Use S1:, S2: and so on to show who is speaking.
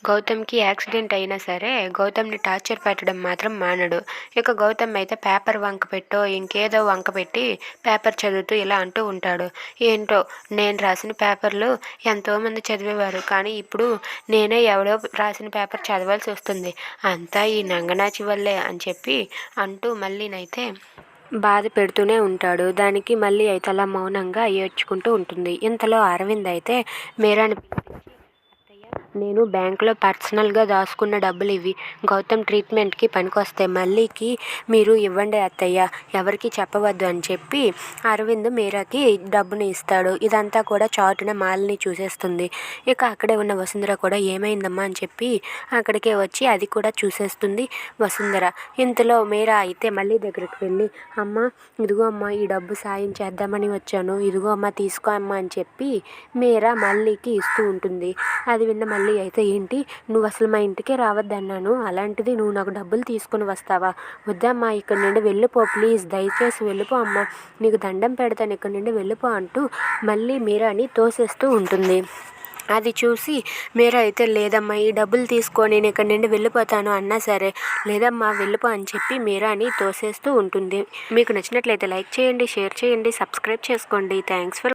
S1: గౌతమ్‌కి accident అయినా సరే గౌతమ్‌ని torture పెట్టడం మాత్రం మానడు. ఇక గౌతమ్ అయితే పేపర్ వంక పెట్టో, ఇంకేదో వంక పెట్టి పేపర్ చదువుతూ ఇలా అంటూ ఉంటాడు. ఏంటో నేను రాసిన పేపర్లు ఎంతోమంది చదివేవారు. కానీ ఇప్పుడు నేనే ఎవడో రాసిన పేపర్ చదవాల్సి వస్తుంది. అంతా ఈ నంగనాచి వల్లే అని చెప్పి అంటూ మళ్ళీనైతే బాధ పెడుతూనే ఉంటాడు. దానికి మళ్ళీ అయితే అలా మౌనంగా ఏడ్చుకుంటూ ఉంటుంది. ఇంతలో అరవింద్ అయితే మీరాని నేను బ్యాంకులో పర్సనల్గా దాచుకున్న డబ్బులు ఇవి గౌతమ్ ట్రీట్మెంట్కి పనికొస్తాయి. మళ్ళీకి మీరు ఇవ్వండి అత్తయ్య, ఎవరికి చెప్పవద్దు అని చెప్పి అరవింద్ మీరాకి డబ్బుని ఇస్తాడు. ఇదంతా కూడా చాటున మాలిని చూసేస్తుంది. ఇక అక్కడే ఉన్న వసుంధర కూడా ఏమైందమ్మా అని చెప్పి అక్కడికే వచ్చి అది కూడా చూసేస్తుంది వసుంధర. ఇంతలో మీరా అయితే మళ్ళీ దగ్గరికి వెళ్ళి అమ్మ ఇదిగో అమ్మ ఈ డబ్బు సాయం చేద్దామని వచ్చాను, ఇదిగో అమ్మ తీసుకో అమ్మ అని చెప్పి మీరా మళ్ళీకి ఇస్తూ ఉంటుంది. అది విన్న మళ్ళీ అయితే ఏంటి నువ్వు అసలు మా ఇంటికే రావద్దన్నాను, అలాంటిది నువ్వు నాకు డబ్బులు తీసుకుని వస్తావా, వద్దమ్మా ఇక్కడి నుండి వెళ్ళిపో ప్లీజ్, దయచేసి వెళ్ళిపో అమ్మ, నీకు దండం పెడతాను ఇక్కడి నుండి వెళ్ళిపో అంటూ మళ్ళీ మీరాని తోసేస్తూ ఉంటుంది. అది చూసి మీరా అయితే లేదమ్మా ఈ డబ్బులు తీసుకో నేను ఇక్కడి నుండి వెళ్ళిపోతాను అన్నా సరే లేదమ్మా వెళ్ళిపో అని చెప్పి మీరాని తోసేస్తూ ఉంటుంది. మీకు నచ్చినట్లయితే లైక్ చేయండి, షేర్ చేయండి, సబ్స్క్రైబ్ చేసుకోండి. Thanks for